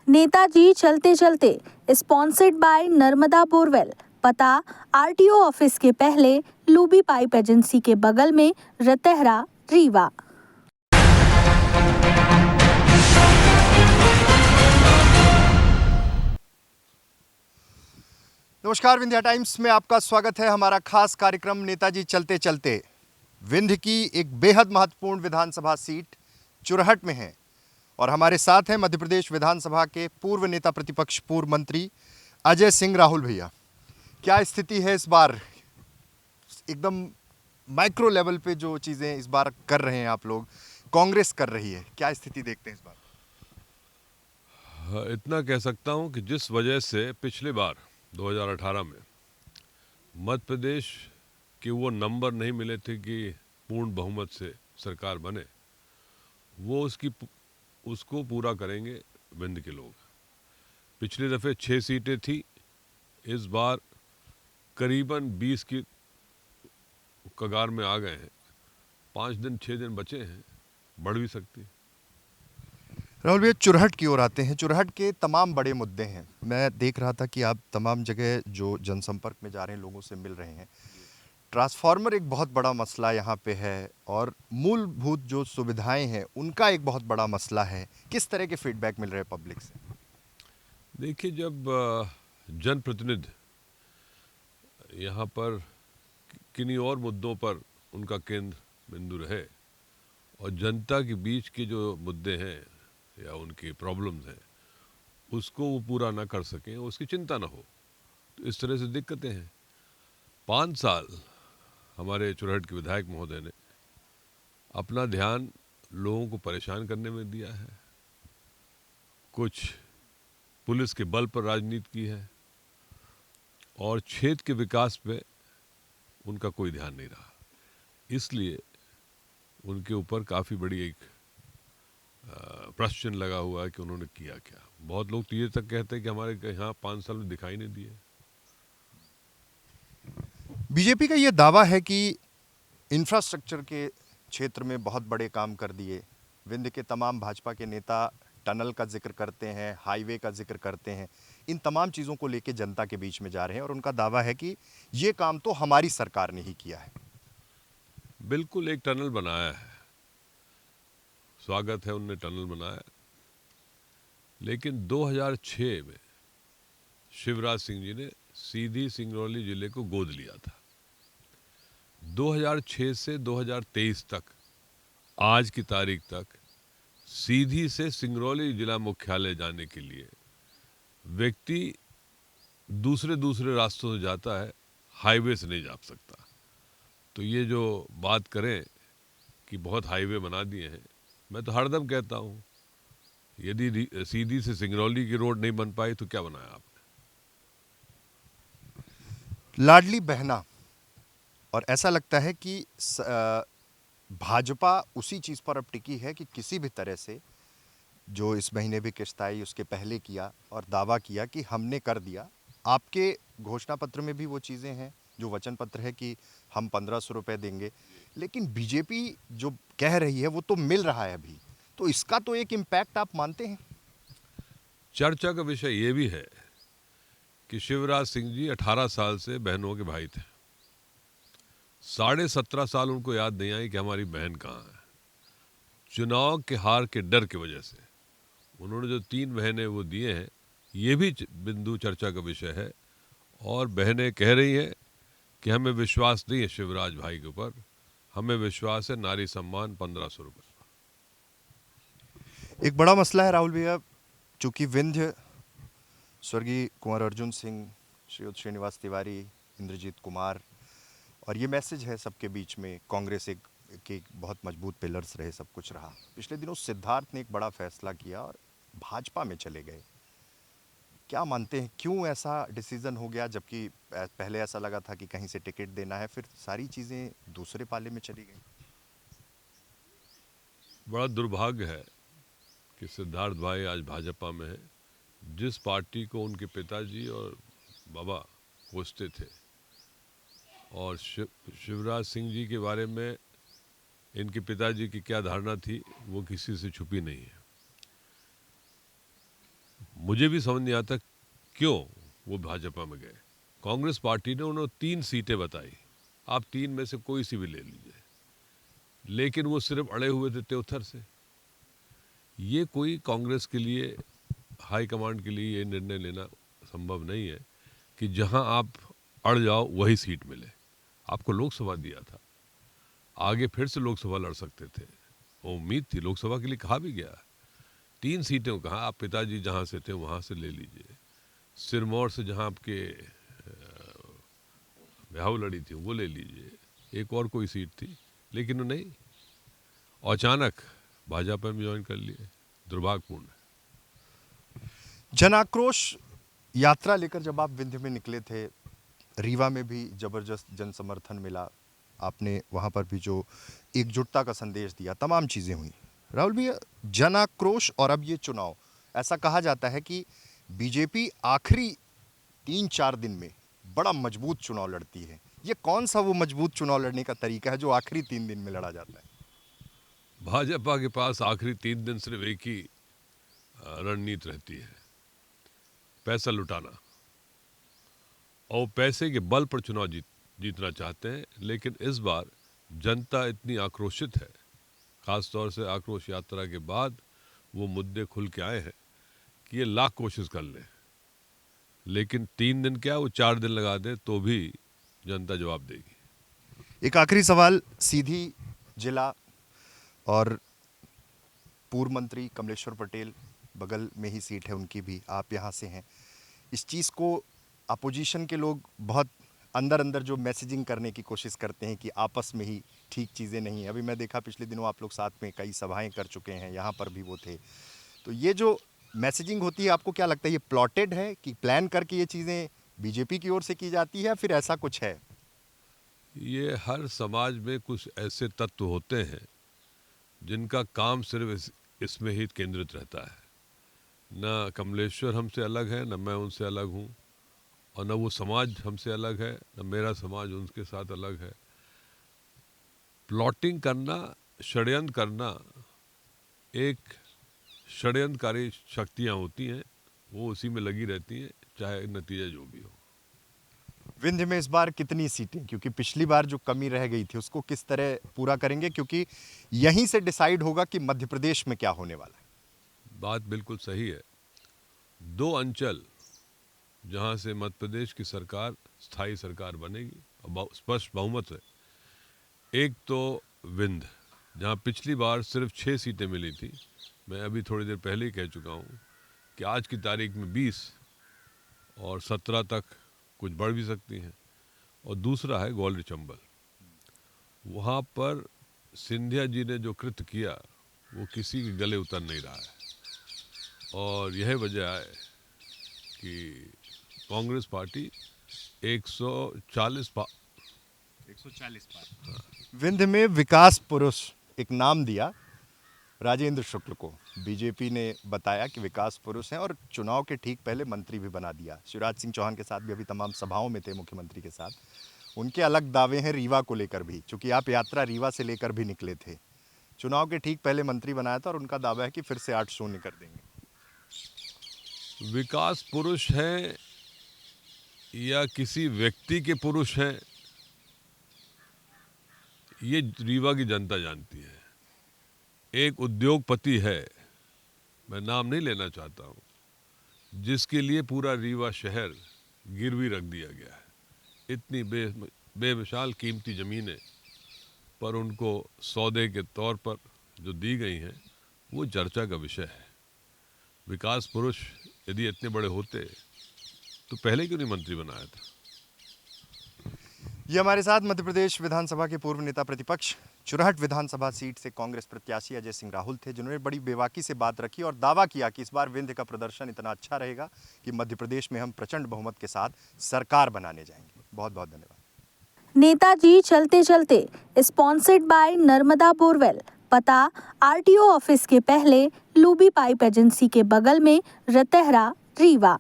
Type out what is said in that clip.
नेताजी चलते चलते sponsored by Narmada borewell. पता आरटीओ ऑफिस के पहले, लूबी पाइप एजेंसी के बगल में, रतहरा, रीवा। नमस्कार, विंध्या टाइम्स में आपका स्वागत है। हमारा खास कार्यक्रम नेताजी चलते चलते विंध्य की एक बेहद महत्वपूर्ण विधानसभा सीट चुरहट में है और हमारे साथ हैं मध्य प्रदेश विधानसभा के पूर्व नेता प्रतिपक्ष, पूर्व मंत्री अजय सिंह राहुल भैया। क्या स्थिति है इस बार? एकदम माइक्रो लेवल पे जो चीज़ें इस बार कर रहे हैं आप लोग, कांग्रेस कर रही है, क्या स्थिति देखते हैं इस बार? इतना कह सकता हूं कि जिस वजह से पिछली बार 2018 में मध्य प्रदेश के वो नंबर नहीं मिले थे कि पूर्ण बहुमत से सरकार बने, वो उसको पूरा करेंगे विंध्य के लोग। पिछली दफ़े 6 सीटें थी, इस बार करीबन 20 की कगार में आ गए हैं। 6 दिन बचे हैं, बढ़ भी सकती है। राहुल भैया, चुरहट की ओर आते हैं। चुरहट के तमाम बड़े मुद्दे हैं। मैं देख रहा था कि आप तमाम जगह जो जनसंपर्क में जा रहे हैं, लोगों से मिल रहे हैं। ट्रांसफार्मर एक बहुत बड़ा मसला यहाँ पे है और मूलभूत जो सुविधाएं हैं उनका एक बहुत बड़ा मसला है। किस तरह के फीडबैक मिल रहे हैं पब्लिक से? देखिए, जब जनप्रतिनिधि यहाँ पर किन्हीं और मुद्दों पर उनका केंद्र बिंदु रहे और जनता के बीच के जो मुद्दे हैं या उनकी प्रॉब्लम्स हैं उसको वो पूरा ना कर सकें, उसकी चिंता ना हो, तो इस तरह से दिक्कतें हैं। 5 साल हमारे चुरहट के विधायक महोदय ने अपना ध्यान लोगों को परेशान करने में दिया है। कुछ पुलिस के बल पर राजनीति की है और क्षेत्र के विकास पे उनका कोई ध्यान नहीं रहा। इसलिए उनके ऊपर काफ़ी बड़ी एक प्रश्न लगा हुआ है कि उन्होंने किया क्या। बहुत लोग तो ये तक कहते हैं कि हमारे यहाँ 5 साल में दिखाई नहीं दिए। बीजेपी का ये दावा है कि इंफ्रास्ट्रक्चर के क्षेत्र में बहुत बड़े काम कर दिए। विंध्य के तमाम भाजपा के नेता टनल का जिक्र करते हैं, हाईवे का जिक्र करते हैं। इन तमाम चीज़ों को लेके जनता के बीच में जा रहे हैं और उनका दावा है कि ये काम तो हमारी सरकार ने ही किया है। बिल्कुल, एक टनल बनाया है, स्वागत है, उनने टनल बनाया। लेकिन 2006 में शिवराज सिंह जी ने सीधी सिंगरौली जिले को गोद लिया था। 2006 से 2023 तक, आज की तारीख तक, सीधी से सिंगरौली जिला मुख्यालय जाने के लिए व्यक्ति दूसरे रास्तों से जाता है, हाईवे से नहीं जा सकता। तो ये जो बात करें कि बहुत हाईवे बना दिए हैं, मैं तो हरदम कहता हूँ, यदि सीधी से सिंगरौली की रोड नहीं बन पाई तो क्या बनाया आपने? लाडली बहना, और ऐसा लगता है कि भाजपा उसी चीज़ पर अब टिकी है कि किसी भी तरह से, जो इस महीने भी किस्त आई उसके पहले किया और दावा किया कि हमने कर दिया। आपके घोषणा पत्र में भी वो चीज़ें हैं, जो वचन पत्र है कि हम 1500 रुपये देंगे, लेकिन बीजेपी जो कह रही है वो तो मिल रहा है अभी, तो इसका तो एक इम्पैक्ट आप मानते हैं? चर्चा का विषय ये भी है कि शिवराज सिंह जी 18 साल से बहनों के भाई थे। 17.5 साल उनको याद नहीं आई कि हमारी बहन कहाँ है। चुनाव के हार के डर की वजह से उन्होंने जो 3 महीने वो दिए हैं, ये भी बिंदु चर्चा का विषय है। और बहनें कह रही हैं कि हमें विश्वास नहीं है शिवराज भाई के ऊपर, हमें विश्वास है नारी सम्मान 1500 रुपये। एक बड़ा मसला है राहुल भैया, चूँकि विंध्य स्वर्गीय कुंवर अर्जुन सिंह, श्रीयुत श्रीनिवास तिवारी, इंद्रजीत कुमार, और ये मैसेज है सबके बीच में, कांग्रेस एक के बहुत मजबूत पिलर्स रहे, सब कुछ रहा। पिछले दिनों सिद्धार्थ ने एक बड़ा फैसला किया और भाजपा में चले गए। क्या मानते हैं, क्यों ऐसा डिसीजन हो गया, जबकि पहले ऐसा लगा था कि कहीं से टिकट देना है, फिर सारी चीज़ें दूसरे पाले में चली गई? बड़ा दुर्भाग्य है कि सिद्धार्थ भाई आज भाजपा में है। जिस पार्टी को उनके पिताजी और बाबा कोसते थे, और शिवराज सिंह जी के बारे में इनके पिताजी की क्या धारणा थी वो किसी से छुपी नहीं है। मुझे भी समझ नहीं आता क्यों वो भाजपा में गए। कांग्रेस पार्टी ने उन्होंने 3 सीटें बताई, आप 3 में से कोई सी भी ले लीजिए, लेकिन वो सिर्फ अड़े हुए थे त्योथर से। ये कोई कांग्रेस के लिए, हाईकमांड के लिए ये निर्णय लेना संभव नहीं है कि जहां आप अड़ जाओ वही सीट मिले। आपको लोकसभा दिया था, आगे फिर से लोकसभा लड़ सकते थे, वो उम्मीद थी, लोकसभा के लिए कहा भी गया। 3 सीटें कहा, आप पिताजी जहां से थे वहां से ले लीजिए, सिरमौर से जहां आपके ब्याह लड़ी थी वो ले लीजिए, एक और कोई सीट थी, लेकिन वो नहीं, अचानक भाजपा में ज्वाइन कर लिए। दुर्भाग्यपूर्ण है। जन आक्रोश यात्रा लेकर जब आप विंध्य में निकले थे, रीवा में भी जबरदस्त जन समर्थन मिला, आपने वहाँ पर भी जो एकजुटता का संदेश दिया, तमाम चीज़ें हुई। राहुल भैया, जन आक्रोश और अब ये चुनाव, ऐसा कहा जाता है कि बीजेपी आखिरी 3-4 दिन में बड़ा मजबूत चुनाव लड़ती है। ये कौन सा वो मजबूत चुनाव लड़ने का तरीका है जो आखिरी 3 दिन में लड़ा जाता है? भाजपा के पास आखिरी 3 दिन सिर्फ एक ही रणनीति रहती है, पैसा लुटाना, और पैसे के बल पर चुनाव जीतना चाहते हैं। लेकिन इस बार जनता इतनी आक्रोशित है, खास तौर से आक्रोश यात्रा के बाद वो मुद्दे खुल के आए हैं कि ये लाख कोशिश कर ले, लेकिन 3 दिन क्या, वो 4 दिन लगा दे तो भी जनता जवाब देगी। एक आखिरी सवाल, सीधी जिला और पूर्व मंत्री कमलेश्वर पटेल, बगल में ही सीट है उनकी भी, आप यहाँ से हैं, इस चीज़ को अपोजिशन के लोग बहुत अंदर अंदर जो मैसेजिंग करने की कोशिश करते हैं कि आपस में ही ठीक चीज़ें नहीं हैं। अभी मैं देखा पिछले दिनों आप लोग साथ में कई सभाएं कर चुके हैं, यहाँ पर भी वो थे, तो ये जो मैसेजिंग होती है, आपको क्या लगता है ये प्लॉटेड है कि प्लान करके ये चीज़ें बीजेपी की ओर से की जाती है, या फिर ऐसा कुछ है? ये हर समाज में कुछ ऐसे तत्व होते हैं जिनका काम सिर्फ इसमें ही केंद्रित रहता है। न कमलेश्वर हमसे अलग है, न मैं उनसे अलग हूँ, और न वो समाज हमसे अलग है, न मेरा समाज उनके साथ अलग है। प्लॉटिंग करना, षड्यंत्र करना, एक षड्यंत्रकारी शक्तियाँ होती हैं, वो उसी में लगी रहती हैं, चाहे नतीजा जो भी हो। विंध्य में इस बार कितनी सीटें, क्योंकि पिछली बार जो कमी रह गई थी उसको किस तरह पूरा करेंगे, क्योंकि यहीं से डिसाइड होगा कि मध्य प्रदेश में क्या होने वाला है? बात बिल्कुल सही है। 2 अंचल जहां से मध्य प्रदेश की सरकार, स्थायी सरकार बनेगी और स्पष्ट बहुमत है। एक तो विंध्य, जहां पिछली बार सिर्फ 6 सीटें मिली थी, मैं अभी थोड़ी देर पहले ही कह चुका हूं कि आज की तारीख में 20 और 17 तक कुछ बढ़ भी सकती हैं। और दूसरा है ग्वालियर चंबल, वहाँ पर सिंधिया जी ने जो कृत्य किया वो किसी के गले उतर नहीं रहा है, और यह वजह है कि कांग्रेस पार्टी 140 पार। विंध्य में विकास पुरुष एक नाम दिया राजेंद्र शुक्ल को, बीजेपी ने बताया कि विकास पुरुष हैं, और चुनाव के ठीक पहले मंत्री भी बना दिया। शिवराज सिंह चौहान के साथ भी अभी तमाम सभाओं में थे मुख्यमंत्री के साथ, उनके अलग दावे हैं रीवा को लेकर भी, चूंकि आप यात्रा रीवा से लेकर भी निकले थे। चुनाव के ठीक पहले मंत्री बनाया था और उनका दावा है कि फिर से 8 शून्य कर देंगे। विकास पुरुष हैं या किसी व्यक्ति के पुरुष हैं, ये रीवा की जनता जानती है। एक उद्योगपति है, मैं नाम नहीं लेना चाहता हूँ, जिसके लिए पूरा रीवा शहर गिरवी रख दिया गया है। इतनी बेमिसाल कीमती ज़मीनें पर उनको सौदे के तौर पर जो दी गई हैं, वो चर्चा का विषय है। विकास पुरुष यदि इतने बड़े होते तो पहले क्यों नहीं मंत्री बनाया था? ये हमारे साथ मध्य प्रदेश विधानसभा के पूर्व नेता प्रतिपक्ष, चुरहट विधानसभा सीट से कांग्रेस प्रत्याशी अजय सिंह राहुल थे, जिन्होंने बड़ी बेबाकी से बात रखी और दावा किया कि इस बार विंध्य का प्रदर्शन इतना अच्छा रहेगा कि मध्य प्रदेश में हम प्रचंड बहुमत के साथ सरकार बनाने जाएंगे। बहुत बहुत धन्यवाद। नेताजी चलते चलते स्पॉन्सर्ड बाय नर्मदा बोरवेल। पता आरटीओ ऑफिस के पहले, लूबी पाइप एजेंसी के बगल में, रतेहरा, रीवा।